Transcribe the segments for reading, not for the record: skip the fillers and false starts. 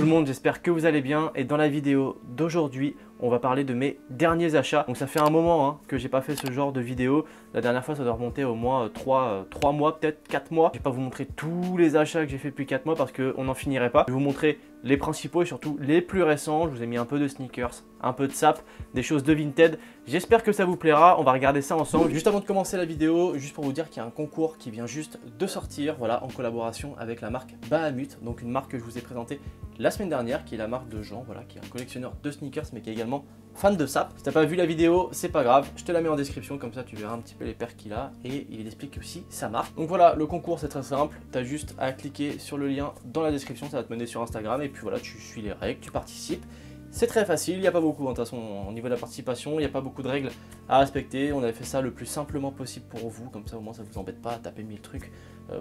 tout le monde, j'espère que vous allez bien et dans la vidéo d'aujourd'hui on va parler de mes derniers achats. Donc ça fait un moment que j'ai pas fait ce genre de vidéo. La dernière fois ça doit remonter au moins 3 mois, peut-être 4 mois. Je vais pas vous montrer tous les achats que j'ai fait depuis 4 mois parce qu'on n'en finirait pas. Je vais vous montrer les principaux et surtout les plus récents. Je vous ai mis un peu de sneakers, un peu de sap, des choses de Vinted. J'espère que ça vous plaira, on va regarder ça ensemble. Juste avant de commencer la vidéo, juste pour vous dire qu'il y a un concours qui vient juste de sortir, voilà, en collaboration avec la marque Bahamut, donc une marque que je vous ai présentée la semaine dernière, qui est la marque de Jean, voilà, qui est un collectionneur de sneakers, mais qui est également fan de sap. Si t'as pas vu la vidéo, c'est pas grave, je te la mets en description, comme ça tu verras un petit peu les paires qu'il a, et il explique aussi sa marque. Donc voilà, le concours c'est très simple, t'as juste à cliquer sur le lien dans la description, ça va te mener sur Instagram, et puis voilà, tu suis les règles, tu participes. C'est très facile, il n'y a pas beaucoup, de toute façon, au niveau de la participation, il n'y a pas beaucoup de règles à respecter. On avait fait ça le plus simplement possible pour vous, comme ça au moins ça ne vous embête pas à taper 1000 trucs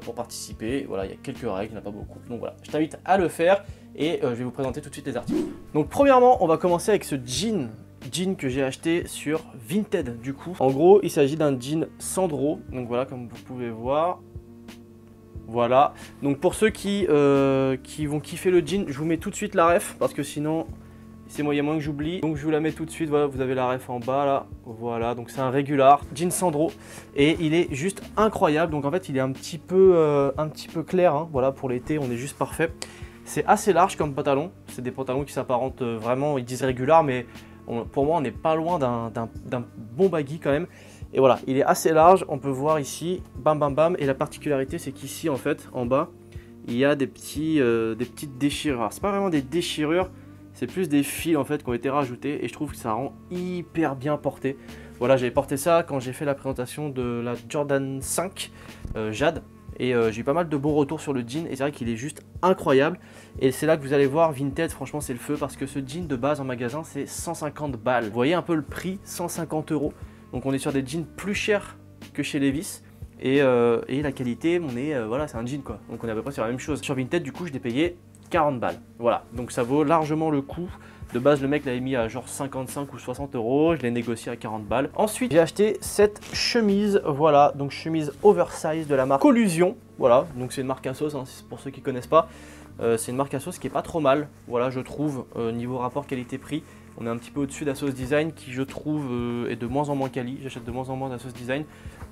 pour participer. Voilà, il y a quelques règles, il n'y en a pas beaucoup. Donc voilà, je t'invite à le faire et je vais vous présenter tout de suite les articles. Donc premièrement, on va commencer avec ce jean que j'ai acheté sur Vinted du coup. En gros, il s'agit d'un jean Sandro, donc voilà, comme vous pouvez voir. Voilà, donc pour ceux qui vont kiffer le jean, je vous mets tout de suite la ref parce que sinon c'est moyen que j'oublie. Donc je vous la mets tout de suite, voilà, vous avez la ref en bas là, voilà, donc c'est un régular, jean Sandro et il est juste incroyable. Donc en fait il est un petit peu clair, hein. Voilà, pour l'été on est juste parfait. C'est assez large comme pantalon, c'est des pantalons qui s'apparentent vraiment, ils disent régular mais pour moi on n'est pas loin d'un bon baggy quand même. Et voilà, il est assez large, on peut voir ici, bam bam bam, et la particularité c'est qu'ici en fait, en bas, il y a des petites déchirures. C'est pas vraiment des déchirures, c'est plus des fils en fait qui ont été rajoutés et je trouve que ça rend hyper bien porté. Voilà, j'avais porté ça quand j'ai fait la présentation de la Jordan 5 Jade et j'ai eu pas mal de bons retours sur le jean et c'est vrai qu'il est juste incroyable. Et c'est là que vous allez voir Vinted, franchement c'est le feu parce que ce jean de base en magasin c'est 150 balles. Vous voyez un peu le prix, 150 €. Donc on est sur des jeans plus chers que chez Levi's et la qualité, voilà, c'est un jean quoi. Donc on est à peu près sur la même chose. Sur Vinted du coup je l'ai payé 40 balles. Voilà, donc ça vaut largement le coup. De base le mec l'avait mis à genre 55 ou 60 €, je l'ai négocié à 40 balles. Ensuite j'ai acheté cette chemise, voilà, donc chemise oversize de la marque Collusion. Voilà, donc c'est une marque Asos, hein, pour ceux qui connaissent pas. C'est une marque Asos qui est pas trop mal, voilà, je trouve, niveau rapport qualité-prix. On est un petit peu au-dessus d'Asos Design qui je trouve est de moins en moins quali. J'achète de moins en moins d'Asos Design.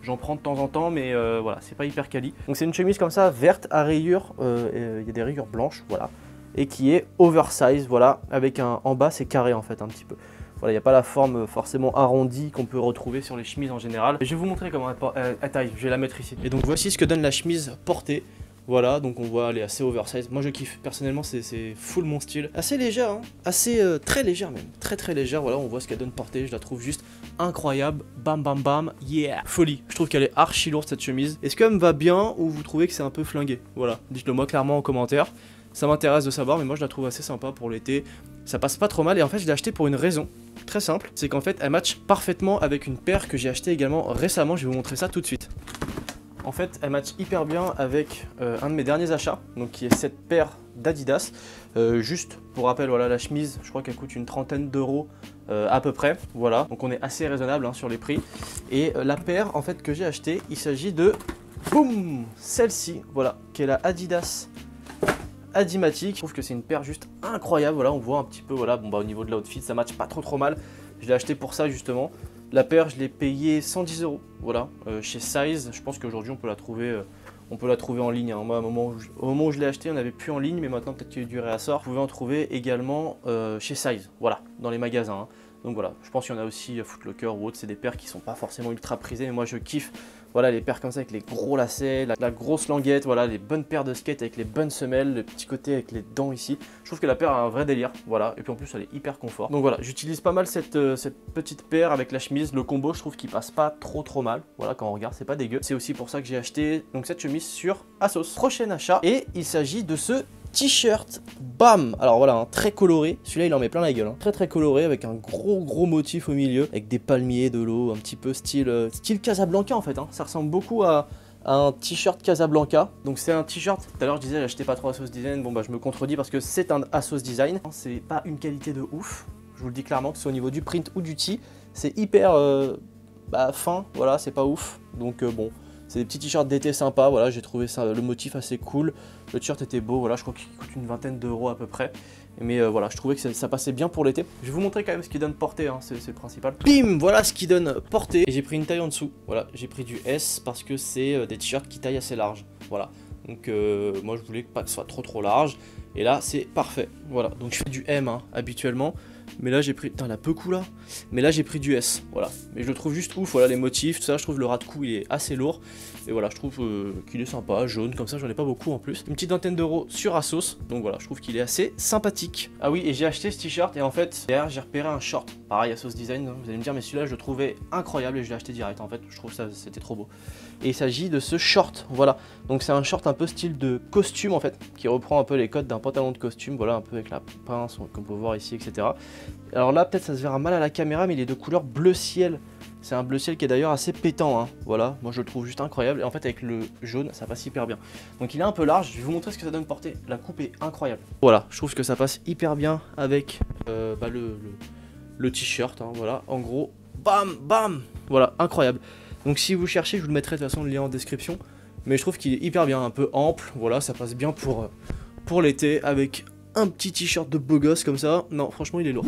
J'en prends de temps en temps mais voilà, c'est pas hyper quali. Donc c'est une chemise comme ça, verte à rayures, il y a des rayures blanches, voilà. Et qui est oversize, voilà, avec en bas c'est carré en fait un petit peu. Voilà, il n'y a pas la forme forcément arrondie qu'on peut retrouver sur les chemises en général. Je vais vous montrer comment elle taille, je vais la mettre ici. Et donc voici ce que donne la chemise portée. Voilà, donc on voit elle est assez oversize. Moi je kiffe, personnellement c'est full mon style. Assez légère, hein, assez très légère même, très légère. Voilà, on voit ce qu'elle donne portée, je la trouve juste incroyable. Bam bam bam, yeah, folie. Je trouve qu'elle est archi lourde cette chemise. Est-ce qu'elle me va bien ou vous trouvez que c'est un peu flingué? Voilà, dites-le moi clairement en commentaire. Ça m'intéresse de savoir, mais moi je la trouve assez sympa pour l'été. Ça passe pas trop mal et en fait je l'ai acheté pour une raison très simple. C'est qu'en fait elle match parfaitement avec une paire que j'ai acheté également récemment. Je vais vous montrer ça tout de suite. En fait, elle match hyper bien avec un de mes derniers achats, donc qui est cette paire d'Adidas. Juste pour rappel, voilà, la chemise, je crois qu'elle coûte une trentaine d'euros à peu près. Voilà, donc on est assez raisonnable hein, sur les prix. Et la paire en fait que j'ai acheté, il s'agit de boum, celle-ci, voilà, qui est la Adidas Adimatic. Je trouve que c'est une paire juste incroyable. Voilà, on voit un petit peu, voilà, bon bah au niveau de l'outfit, ça match pas trop mal. Je l'ai acheté pour ça justement. La paire, je l'ai payée 110 €, voilà, chez Size. Je pense qu'aujourd'hui, on peut la trouver en ligne. Hein. Moi, au moment où je l'ai acheté, on n'avait plus en ligne, mais maintenant, peut-être qu'il y a eu du réassort. Vous pouvez en trouver également chez Size, voilà, dans les magasins. Hein. Donc voilà, je pense qu'il y en a aussi à Foot Locker ou autre. C'est des paires qui sont pas forcément ultra prisées, mais moi, je kiffe. Voilà, les paires comme ça avec les gros lacets, la grosse languette, voilà, les bonnes paires de skate avec les bonnes semelles, le petit côté avec les dents ici. Je trouve que la paire a un vrai délire, voilà, et puis en plus elle est hyper confort. Donc voilà, j'utilise pas mal cette petite paire avec la chemise. Le combo, je trouve qu'il passe pas trop mal. Voilà, quand on regarde, c'est pas dégueu. C'est aussi pour ça que j'ai acheté donc cette chemise sur Asos. Prochain achat, et il s'agit de ce t-shirt, bam. Alors voilà, hein, très coloré, celui-là il en met plein la gueule, hein. Très coloré avec un gros motif au milieu, avec des palmiers, de l'eau, un petit peu style Casablanca en fait, hein. Ça ressemble beaucoup à un t-shirt Casablanca. Donc c'est un t-shirt, tout à l'heure je disais j'achetais pas trop Asos Design, bon bah je me contredis parce que c'est un Asos Design. C'est pas une qualité de ouf, je vous le dis clairement, que ce soit au niveau du print ou du tee, c'est hyper fin, voilà, c'est pas ouf. Donc bon, C'est des petits t-shirts d'été sympas, voilà, j'ai trouvé ça, le motif assez cool. Le t-shirt était beau, voilà, je crois qu'il coûte une vingtaine d'euros à peu près. Mais voilà, je trouvais que ça passait bien pour l'été. Je vais vous montrer quand même ce qui donne portée, hein, c'est le principal. Bim, voilà ce qui donne portée. Et j'ai pris une taille en dessous, voilà, j'ai pris du S parce que c'est des t-shirts qui taillent assez large, voilà. Donc moi je voulais pas que ce soit trop large. Et là c'est parfait, voilà. Donc je fais du M hein, habituellement. Mais là j'ai pris, putain, il a peu coup là. Mais là j'ai pris du S, voilà. Mais je le trouve juste ouf, voilà, les motifs, tout ça. Je trouve le ras de cou il est assez lourd. Et voilà, je trouve qu'il est sympa, jaune, comme ça j'en ai pas beaucoup en plus. Une petite vingtaine d'euros sur Asos. Donc voilà, je trouve qu'il est assez sympathique. Ah oui, et j'ai acheté ce t-shirt et en fait, derrière j'ai repéré un short. Pareil, Asos Design, vous allez me dire, mais celui-là je le trouvais incroyable et je l'ai acheté direct en fait. Je trouve ça c'était trop beau. Et il s'agit de ce short, voilà. Donc c'est un short un peu style de costume en fait, qui reprend un peu les codes d'un pantalon de costume, voilà, un peu avec la pince qu'on peut voir ici, etc. Alors là, peut-être ça se verra mal à la caméra, mais il est de couleur bleu ciel. C'est un bleu ciel qui est d'ailleurs assez pétant, hein. Voilà, moi je le trouve juste incroyable. Et en fait avec le jaune, ça passe hyper bien. Donc il est un peu large, je vais vous montrer ce que ça donne portée. La coupe est incroyable. Voilà, je trouve que ça passe hyper bien avec le t-shirt, hein, voilà. En gros, bam, bam, voilà, incroyable. Donc si vous cherchez, je vous le mettrai de toute façon le lien en description. Mais je trouve qu'il est hyper bien, un peu ample, voilà, ça passe bien pour l'été avec un petit t-shirt de beau gosse comme ça. Non, franchement il est lourd.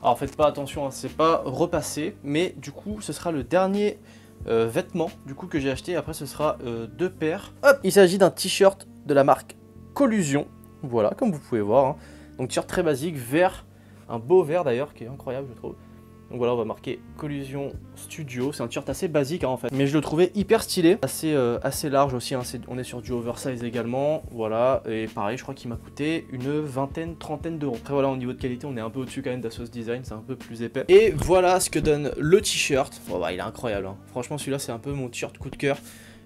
Alors faites pas attention, hein, c'est pas repassé, mais du coup ce sera le dernier vêtement du coup que j'ai acheté. Après ce sera deux paires. Hop, il s'agit d'un t-shirt de la marque Collusion, voilà, comme vous pouvez voir, hein. Donc t-shirt très basique, vert, un beau vert d'ailleurs qui est incroyable je trouve. Donc voilà, on va marquer Collusion Studio. C'est un t-shirt assez basique hein, en fait, mais je le trouvais hyper stylé, assez large aussi, hein. On est sur du oversize également, voilà. Et pareil, je crois qu'il m'a coûté une vingtaine, trentaine d'euros. Après voilà, au niveau de qualité, on est un peu au-dessus quand même d'Asos Design, c'est un peu plus épais. Et voilà ce que donne le t-shirt. Bon, bah, il est incroyable, hein. Franchement celui-là c'est un peu mon t-shirt coup de cœur.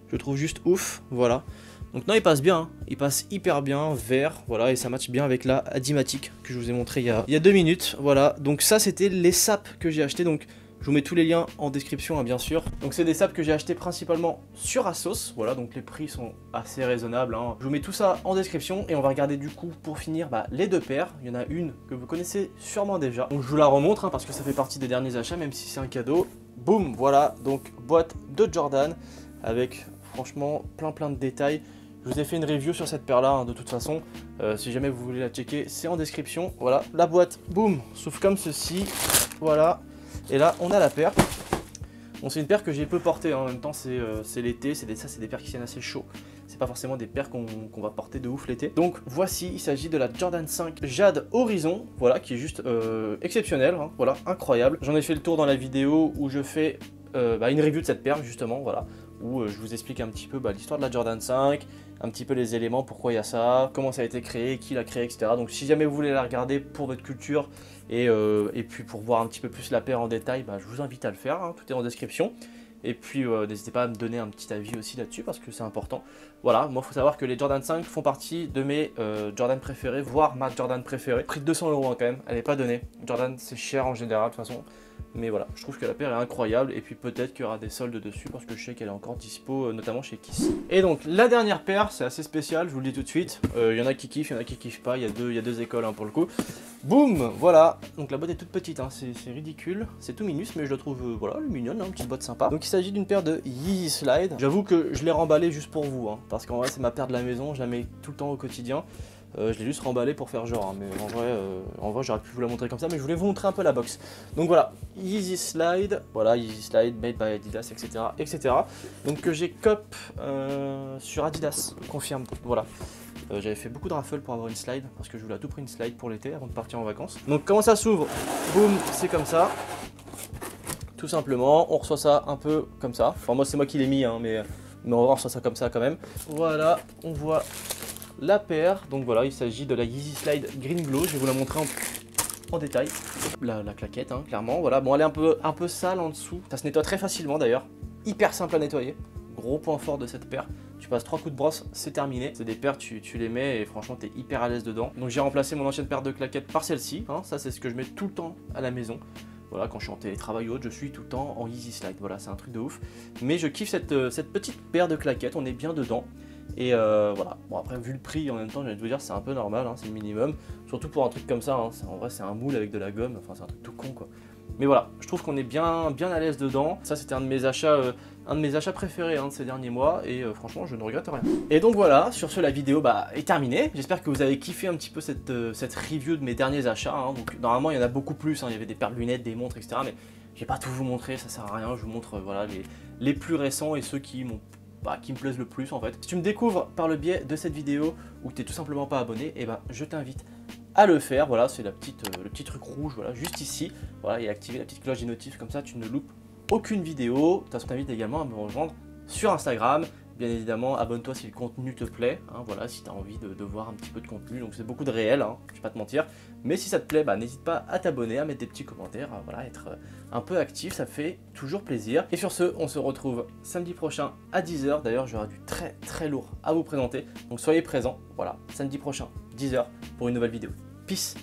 Je le trouve juste ouf, voilà. Donc non, il passe bien, hein. Il passe hyper bien, vert, voilà, et ça matche bien avec la Adimatic que je vous ai montré il y a 2 minutes, voilà. Donc ça c'était les sapes que j'ai acheté, donc je vous mets tous les liens en description hein, bien sûr. Donc c'est des sapes que j'ai acheté principalement sur Asos, voilà, donc les prix sont assez raisonnables, hein. Je vous mets tout ça en description et on va regarder du coup pour finir les deux paires. Il y en a une que vous connaissez sûrement déjà, donc je vous la remontre hein, parce que ça fait partie des derniers achats même si c'est un cadeau. Boum, voilà, donc boîte de Jordan avec franchement plein de détails. Je vous ai fait une review sur cette paire là hein, de toute façon, si jamais vous voulez la checker c'est en description. Voilà, la boîte, boum, s'ouvre comme ceci, voilà, et là on a la paire. Bon c'est une paire que j'ai peu portée, hein. En même temps c'est l'été, c'est des paires qui tiennent assez chaud. C'est pas forcément des paires qu'on va porter de ouf l'été. Donc voici, il s'agit de la Jordan 5 Jade Horizon, voilà, qui est juste exceptionnelle, hein, voilà, incroyable. J'en ai fait le tour dans la vidéo où je fais une review de cette paire justement, voilà, où je vous explique un petit peu l'histoire de la Jordan 5, un petit peu les éléments, pourquoi il y a ça, comment ça a été créé, qui l'a créé, etc. Donc si jamais vous voulez la regarder pour votre culture et puis pour voir un petit peu plus la paire en détail, je vous invite à le faire, hein, tout est en description. Et puis n'hésitez pas à me donner un petit avis aussi là-dessus parce que c'est important. Voilà, moi il faut savoir que les Jordan 5 font partie de mes Jordan préférés, voire ma Jordan préférée. Prix de 200 € hein, quand même, elle n'est pas donnée. Jordan c'est cher en général de toute façon. Mais voilà, je trouve que la paire est incroyable et puis peut-être qu'il y aura des soldes dessus parce que je sais qu'elle est encore dispo, notamment chez Kiss. Et donc la dernière paire, c'est assez spécial, je vous le dis tout de suite. Il y en a qui kiffent, il y en a qui kiffent pas, il y a deux écoles hein, pour le coup. Boum, voilà, donc la boîte est toute petite, hein. C'est ridicule, c'est tout minus mais je la trouve voilà, mignonne, hein, une petite boîte sympa. Donc il s'agit d'une paire de Yeezy Slide. J'avoue que je l'ai remballée juste pour vous, hein, parce qu'en vrai c'est ma paire de la maison, je la mets tout le temps au quotidien. Je l'ai juste remballé pour faire genre, hein, mais en vrai j'aurais pu vous la montrer comme ça, mais je voulais vous montrer un peu la box. Donc voilà, Yeezy Slide, voilà, Yeezy Slide, made by Adidas, etc. etc. Donc que j'ai cop sur Adidas, confirme, voilà. J'avais fait beaucoup de raffles pour avoir une slide, parce que je voulais à tout prix une slide pour l'été avant de partir en vacances. Donc comment ça s'ouvre? Boum, c'est comme ça. Tout simplement, on reçoit ça un peu comme ça. Enfin moi c'est moi qui l'ai mis, hein, mais on reçoit ça comme ça quand même. Voilà, on voit la paire, donc voilà, il s'agit de la Yeezy Slide Green Glow, je vais vous la montrer en détail. La claquette, hein, clairement, voilà, bon elle est un peu sale en dessous, ça se nettoie très facilement d'ailleurs, hyper simple à nettoyer, gros point fort de cette paire. Tu passes 3 coups de brosse, c'est terminé. C'est des paires, tu les mets et franchement t'es hyper à l'aise dedans. Donc j'ai remplacé mon ancienne paire de claquettes par celle-ci, hein, ça c'est ce que je mets tout le temps à la maison. Voilà, quand je suis en télétravail ou autre, je suis tout le temps en Yeezy Slide, voilà, c'est un truc de ouf. Mais je kiffe cette petite paire de claquettes, on est bien dedans. Et voilà, bon après vu le prix en même temps, j'ai envie de vous dire c'est un peu normal, hein, c'est le minimum. Surtout pour un truc comme ça, hein, en vrai c'est un moule avec de la gomme, enfin c'est un truc tout con quoi. Mais voilà, je trouve qu'on est bien à l'aise dedans. Ça c'était un de mes achats un de mes achats préférés de ces derniers mois et franchement je ne regrette rien. Et donc voilà, sur ce la vidéo est terminée. J'espère que vous avez kiffé un petit peu cette review de mes derniers achats. Donc normalement il y en a beaucoup plus, il y avait des paires de lunettes, des montres, etc. Mais je vais pas tout vous montrer, ça sert à rien. Je vous montre voilà, les plus récents et ceux qui me plaisent le plus en fait. Si tu me découvres par le biais de cette vidéo ou que tu n'es tout simplement pas abonné, et je t'invite à le faire. Voilà, c'est le petit truc rouge, voilà, juste ici. Voilà, et activer la petite cloche des notifs, comme ça tu ne loupes aucune vidéo. De toute façon, je t'invite également à me rejoindre sur Instagram. Bien évidemment, abonne-toi si le contenu te plaît, voilà, si tu as envie de voir un petit peu de contenu, donc c'est beaucoup de réel, je vais pas te mentir, mais si ça te plaît, n'hésite pas à t'abonner, à mettre des petits commentaires, voilà, être un peu actif, ça fait toujours plaisir. Et sur ce, on se retrouve samedi prochain à 10 h, d'ailleurs j'aurai du très très lourd à vous présenter, donc soyez présents, voilà, samedi prochain, 10 h, pour une nouvelle vidéo. Peace.